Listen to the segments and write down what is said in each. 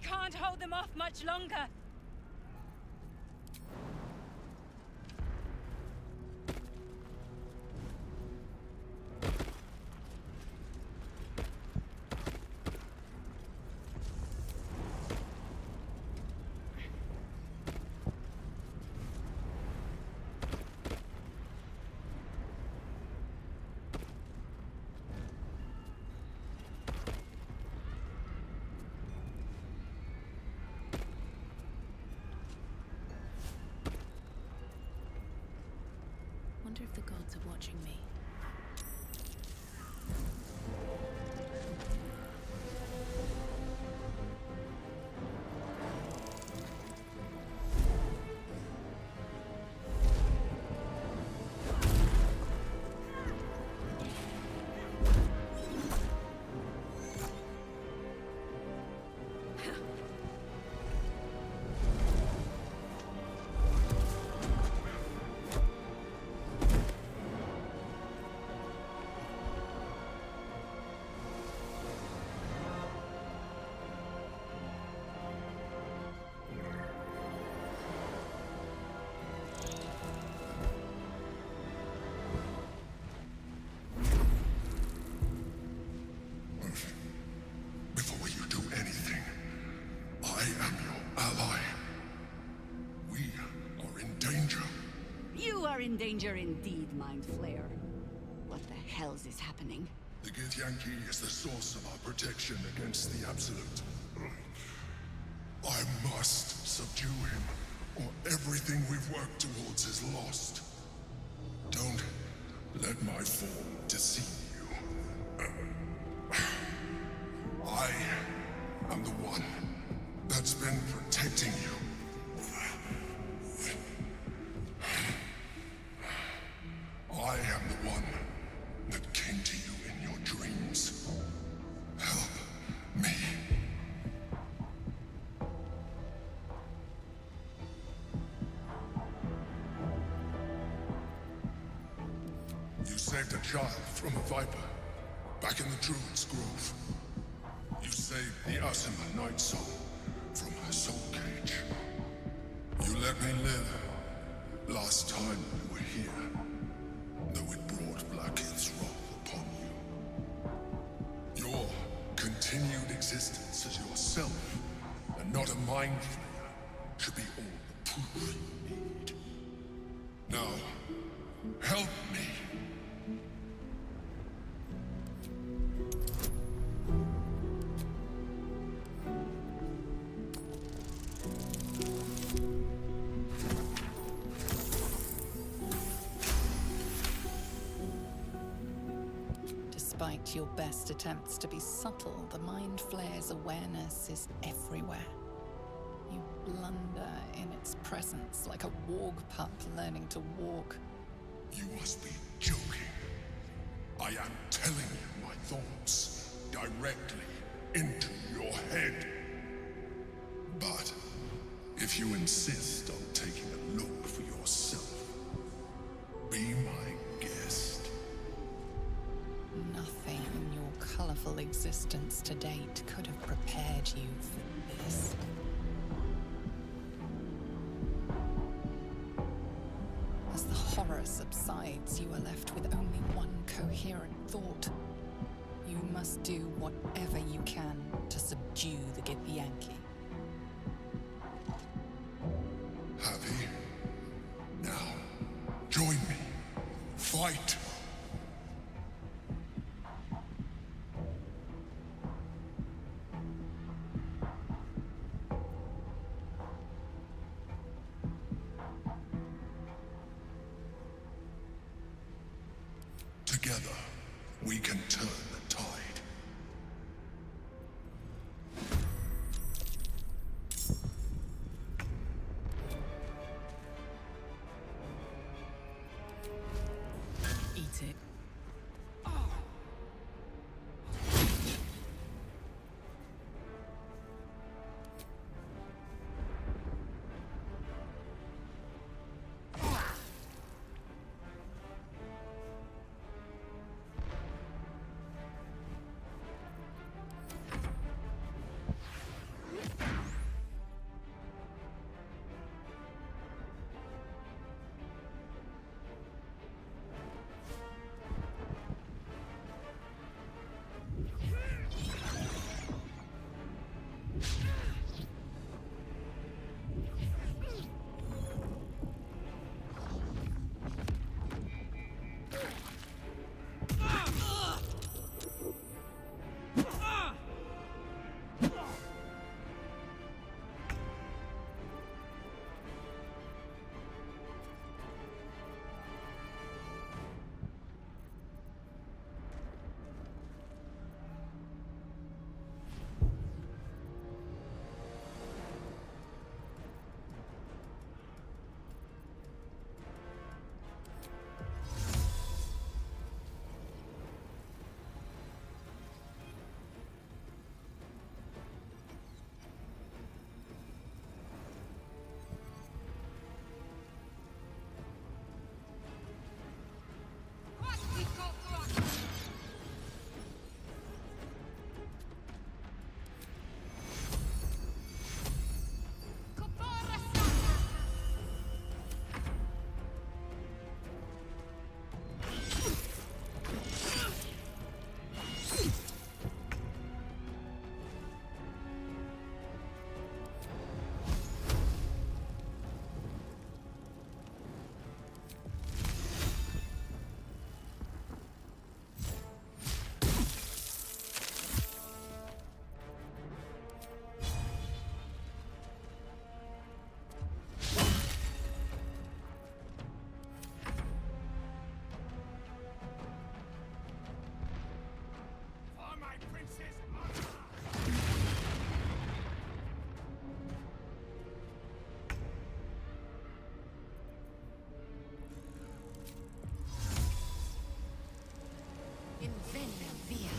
can't hold them off much longer. Wonder if the gods are watching me. In danger indeed, Mind Flayer. What the hells is happening? The Githyanki is the source of our protection against the Absolute. I must subdue him, or everything we've worked towards is lost. Don't let my form deceive you. I am the one that's been protecting you. I am the one that came to you in your dreams. Help me. You saved a child from a viper, back in the Druid's Grove. You saved the Asima Night Soul from her soul cage. You let me live last time we were here. Though it brought Blackhead's wrath upon you. Your continued existence as yourself, and not a Mind Flayer, should be all the proof you need. Now, help me. Despite your best attempts to be subtle, the Mind Flayer's awareness is everywhere. You blunder in its presence like a warg pup learning to walk. You must be joking. I am telling you my thoughts directly into your head. But if you insist on taking a look for yourself, be my guest. Nothing in your colorful existence to date could have prepared you for this. As the horror subsides, you are left with only one coherent thought. You must do whatever you can to subdue the Githyanki. Happy? Now, join me. Fight! Together, we can turn the tide. Eat it. In Venmo via.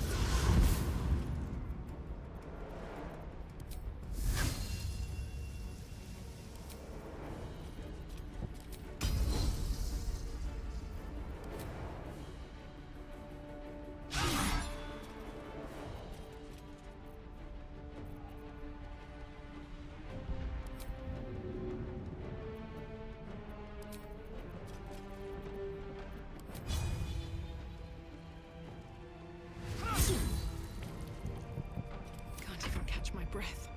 Can't even catch my breath.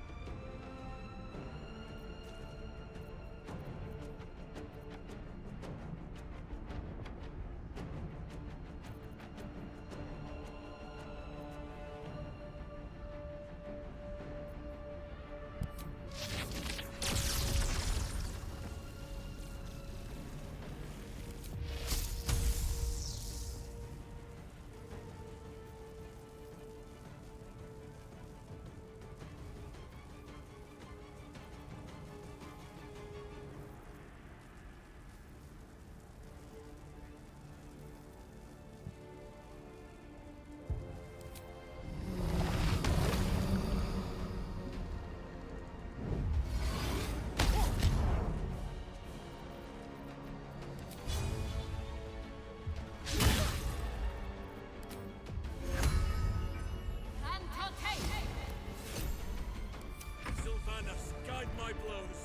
Sylvanas, guide my blows.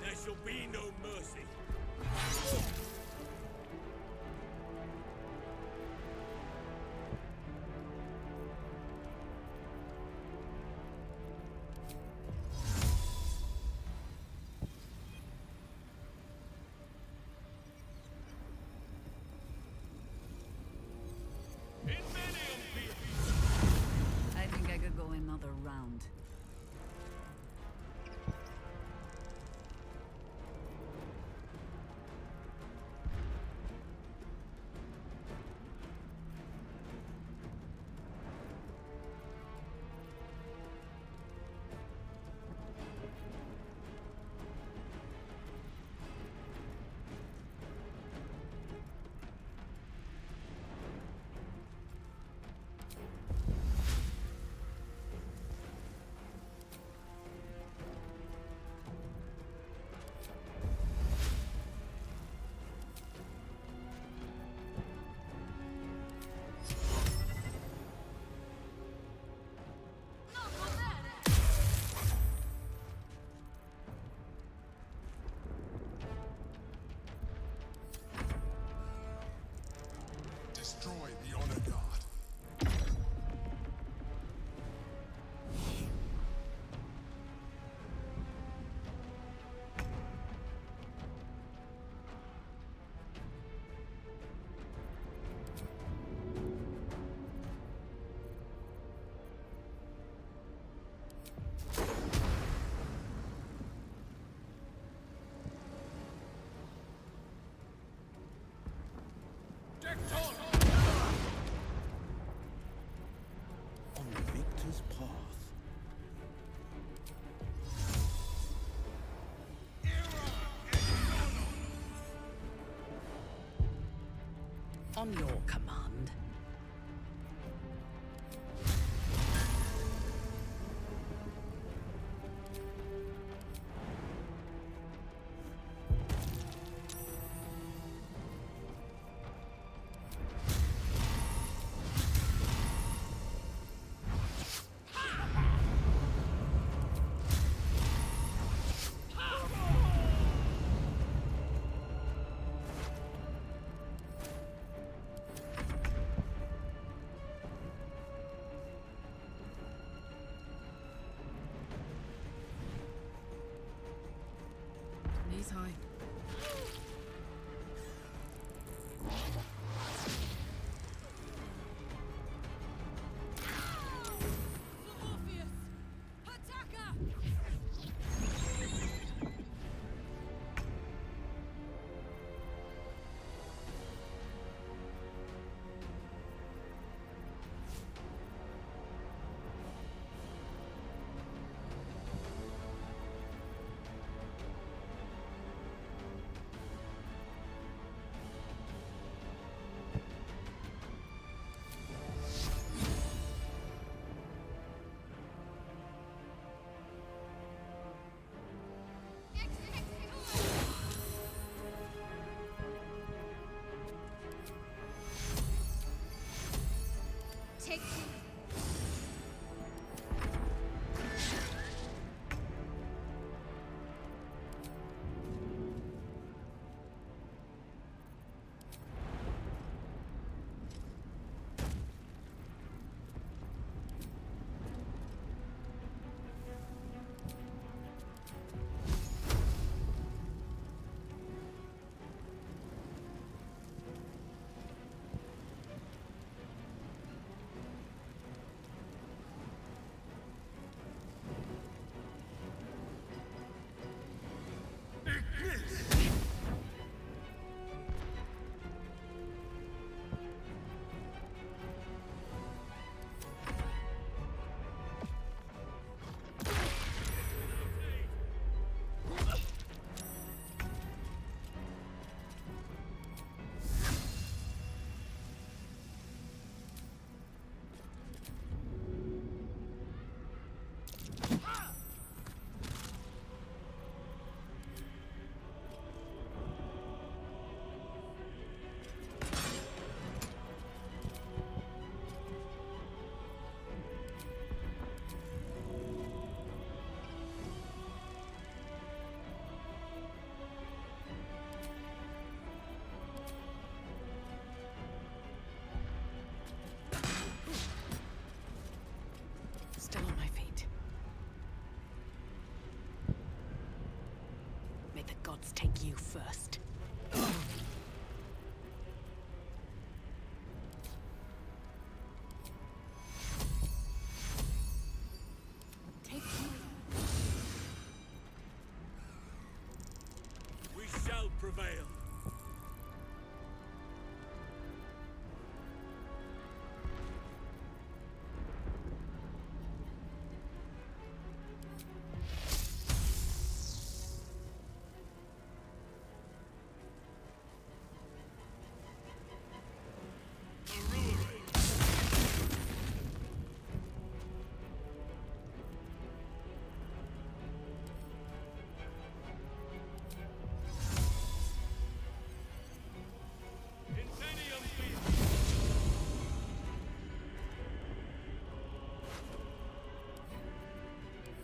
There shall be no mercy. I think I could go another round. Destroy the honor guard. On the victor's path. On your command. Knees high. ORPHEUS! Attacker! Take me. Still on my feet. May the gods take you first. Take me. We shall prevail.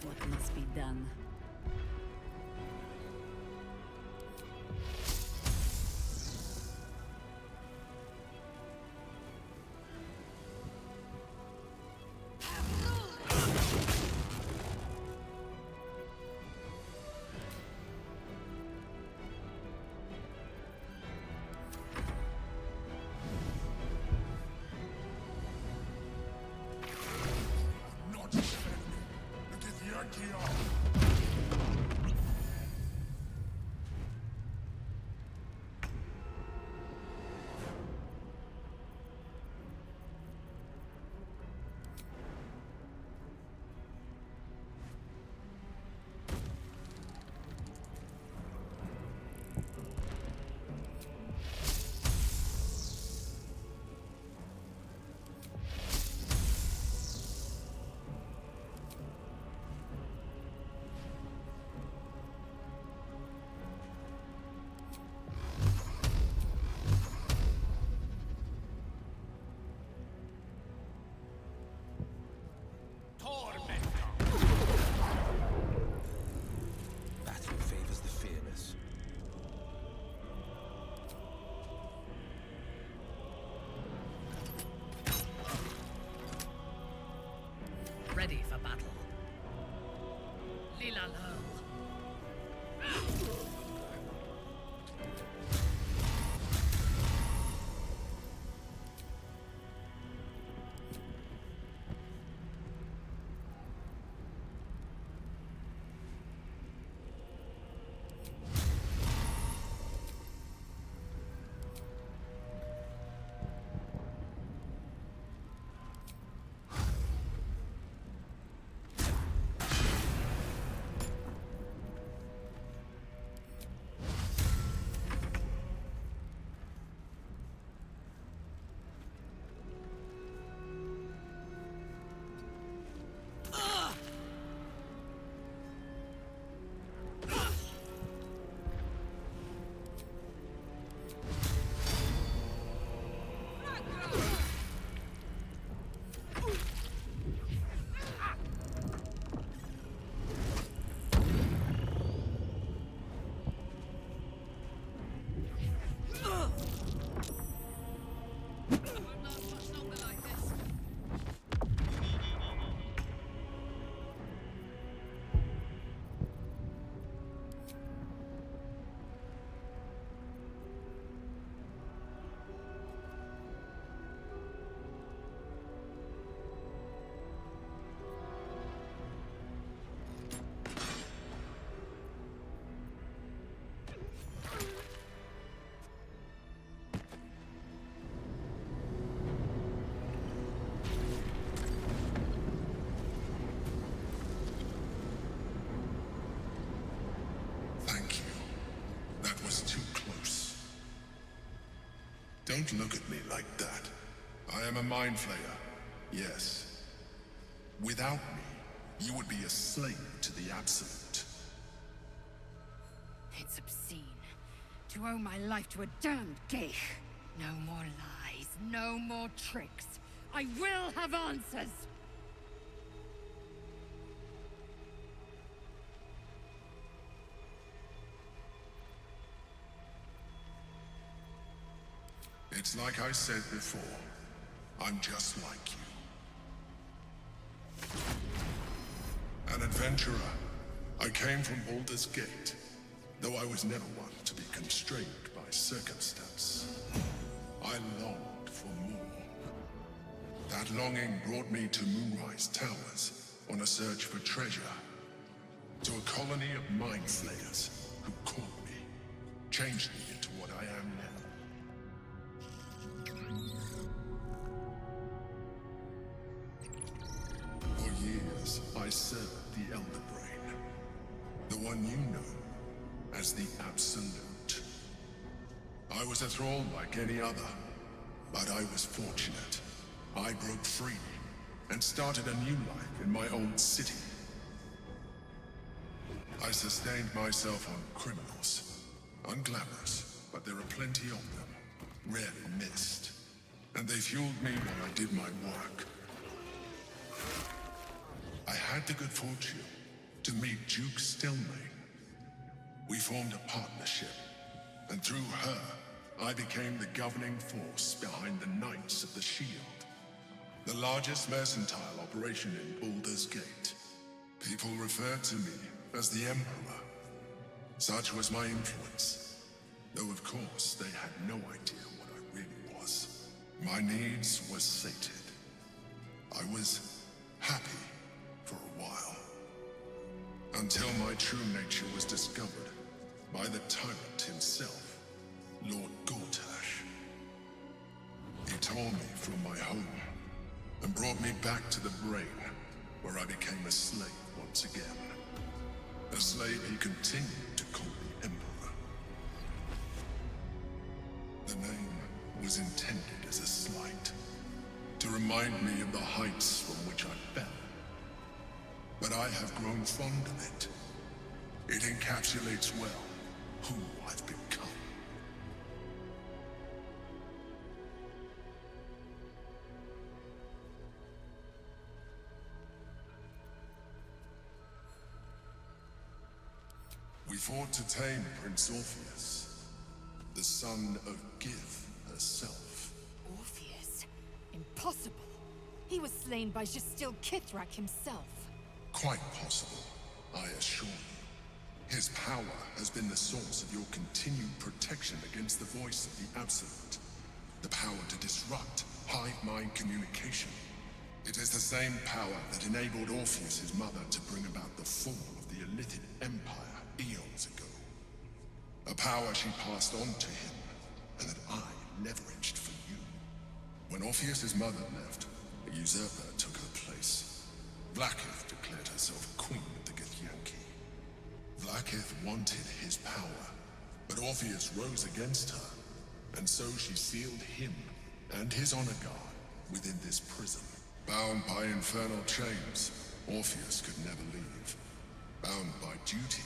What must be done? Not your enemy. It is Yankee. Battle favors the fearless. Ready for battle. Lila Lo. Don't look at me like that. I am a mind flayer, yes. Without me, you would be a slave to the Absolute. It's obscene. To owe my life to a damned geich. No more lies, no more tricks. I will have answers! It's like I said before. I'm just like you. An adventurer. I came from Baldur's Gate, though I was never one to be constrained by circumstance. I longed for more. That longing brought me to Moonrise Towers on a search for treasure. To a colony of mind flayers who caught me, changed me into what I am now. For years, I served the Elder Brain, the one you know as the Absolute. I was a thrall like any other, but I was fortunate. I broke free and started a new life in my own city. I sustained myself on criminals, unglamorous, but there are plenty of them, rarely missed, and they fueled me while I did my work. I had the good fortune to meet Duke Stillmain. We formed a partnership, and through her, I became the governing force behind the Knights of the Shield, the largest mercantile operation in Baldur's Gate. People referred to me as the Emperor. Such was my influence, though of course they had no idea what I really was. My needs were sated. I was happy for a while, until my true nature was discovered by the tyrant himself, Lord Gortash. He tore me from my home and brought me back to the Brain, where I became a slave once again. A slave he continued to call the Emperor. The name was intended as a slight, to remind me of the heights from which I fell. But I have grown fond of it. It encapsulates well who I've become. We fought to tame Prince Orpheus, the son of Gith herself. Orpheus? Impossible. He was slain by Justil Kithrak himself. Quite possible, I assure you. His power has been the source of your continued protection against the voice of the Absolute. The power to disrupt hive-mind communication. It is the same power that enabled Orpheus' mother to bring about the fall of the Illithid Empire eons ago. A power she passed on to him, and that I leveraged for you. When Orpheus' mother left, a usurper took her place. Blackith declared herself queen of the Githyanki. Blackith wanted his power, but Orpheus rose against her, and so she sealed him and his honor guard within this prison. Bound by infernal chains, Orpheus could never leave. Bound by duty,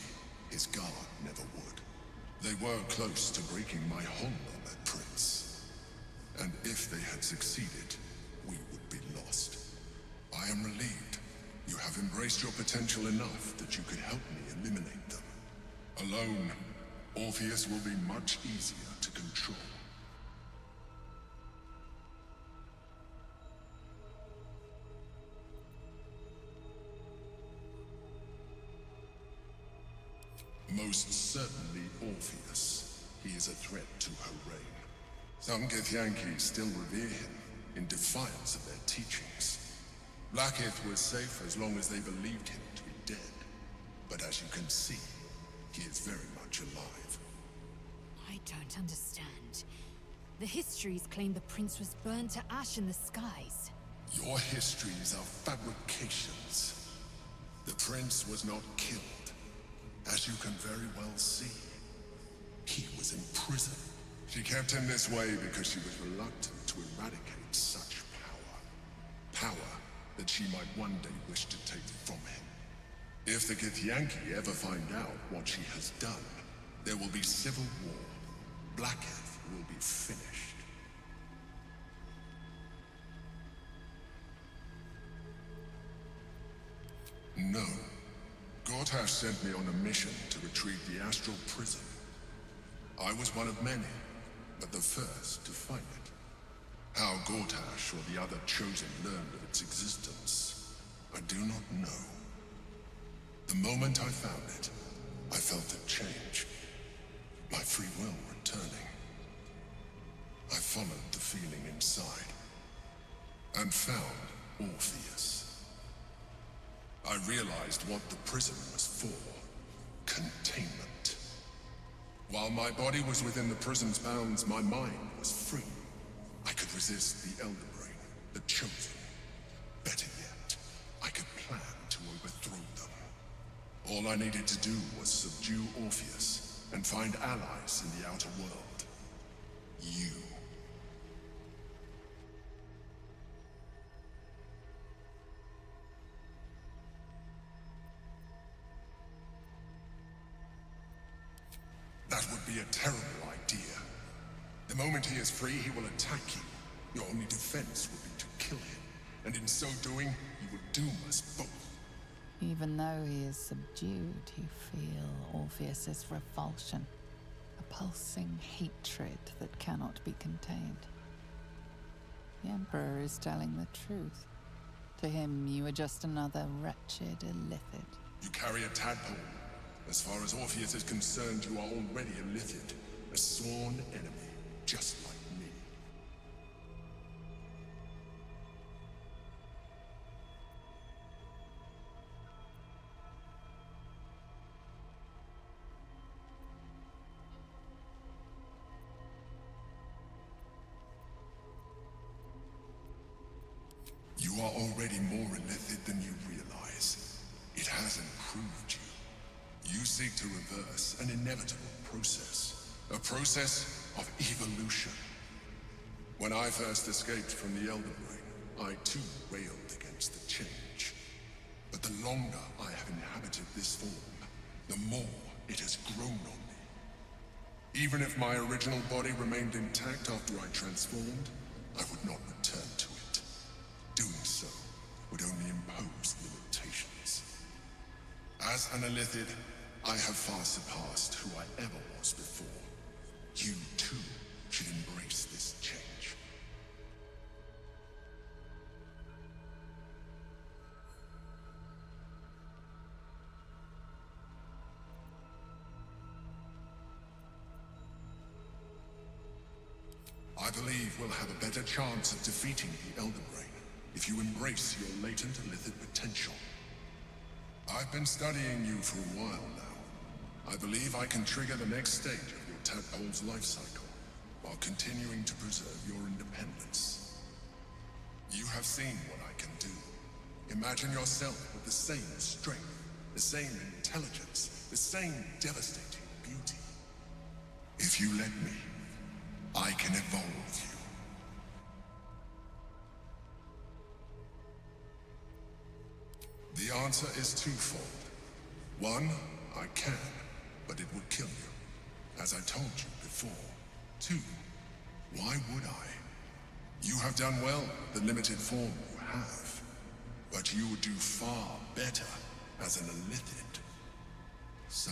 his guard never would. They were close to breaking my hold on that prince. And if they had succeeded, we would be lost. I am relieved. You have embraced your potential enough that you could help me eliminate them. Alone, Orpheus will be much easier to control. Most certainly Orpheus. He is a threat to her reign. Some Githyanki still revere him in defiance of their teachings. Blackith was safe as long as they believed him to be dead. But as you can see, he is very much alive. I don't understand. The histories claim the prince was burned to ash in the skies. Your histories are fabrications. The prince was not killed, as you can very well see. He was imprisoned, She kept him this way because she was reluctant to eradicate such power. Power that she might one day wish to take from him. If the Githyanki ever find out what she has done, there will be civil war. Blackheath will be finished. No. Gortash sent me on a mission to retrieve the astral prison. I was one of many, but the first to find it. How Gortash or the other Chosen learned of its existence, I do not know. The moment I found it, I felt a change. My free will returning. I followed the feeling inside, and found Orpheus. I realized what the prison was for. Containment. While my body was within the prison's bounds, my mind was free. I could resist the Elder Brain, the Chosen. Better yet, I could plan to overthrow them. All I needed to do was subdue Orpheus and find allies in the outer world. You. That would be a terrible idea. The moment he is free, he will attack you. Your only defense will be to kill him. And in so doing, he will doom us both. Even though he is subdued, you feel Orpheus's revulsion. A pulsing hatred that cannot be contained. The Emperor is telling the truth. To him, you are just another wretched illithid. You carry a tadpole. As far as Orpheus is concerned, you are already a Lithid, a sworn enemy, just like me. You are already more illithid than you realize. It has improved you. You seek to reverse an inevitable process. A process of evolution. When I first escaped from the Elder Brain, I too railed against the change. But the longer I have inhabited this form, the more it has grown on me. Even if my original body remained intact after I transformed, I would not return to it. Doing so would only impose limitations. As an illithid, I have far surpassed who I ever was before. You, too, should embrace this change. I believe we'll have a better chance of defeating the Elder Brain if you embrace your latent illithid potential. I've been studying you for a while now. I believe I can trigger the next stage of your tadpole's life cycle, while continuing to preserve your independence. You have seen what I can do. Imagine yourself with the same strength, the same intelligence, the same devastating beauty. If you let me, I can evolve you. The answer is twofold. One, I can, but it would kill you, as I told you before. Two, why would I? You have done well with the limited form you have, but you would do far better as an illithid. So,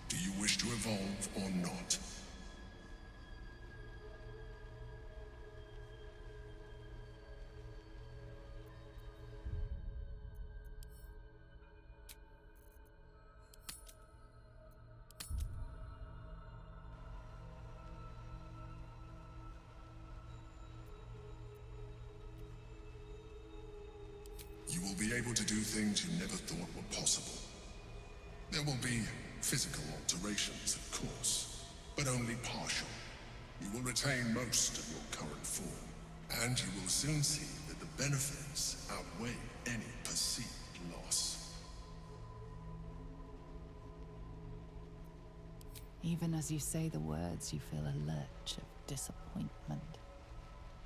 do you wish to evolve or not? You will be able to do things you never thought were possible. There will be physical alterations, of course, but only partial. You will retain most of your current form, and you will soon see that the benefits outweigh any perceived loss. Even as you say the words, you feel a lurch of disappointment.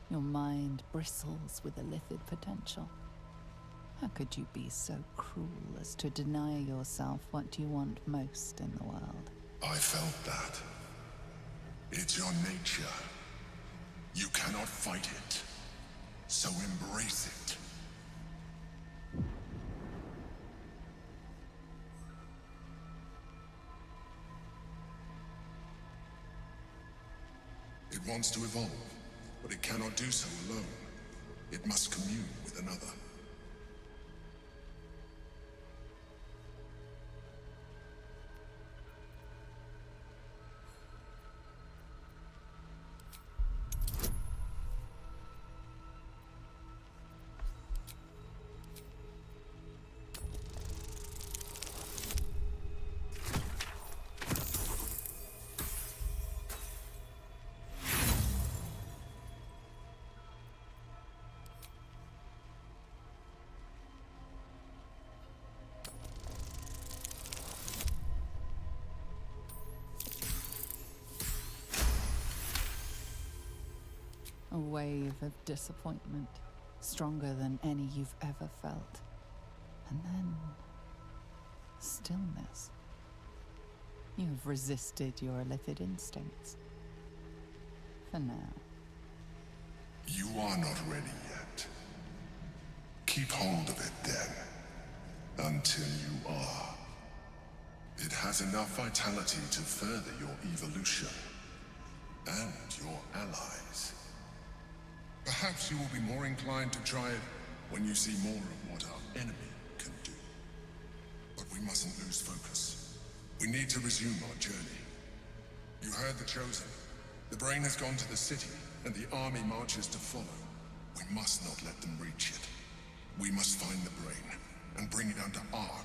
Your mind bristles with illithid potential. How could you be so cruel as to deny yourself what you want most in the world? I felt that. It's your nature. You cannot fight it. So embrace it. It wants to evolve, but it cannot do so alone. It must commune with another. A wave of disappointment, stronger than any you've ever felt. And then, stillness. You've resisted your illithid instincts. For now. You are not ready yet. Keep hold of it then, until you are. It has enough vitality to further your evolution, and your allies. Perhaps you will be more inclined to try it when you see more of what our enemy can do. But we mustn't lose focus. We need to resume our journey. You heard the Chosen. The brain has gone to the city, and the army marches to follow. We must not let them reach it. We must find the brain, and bring it under our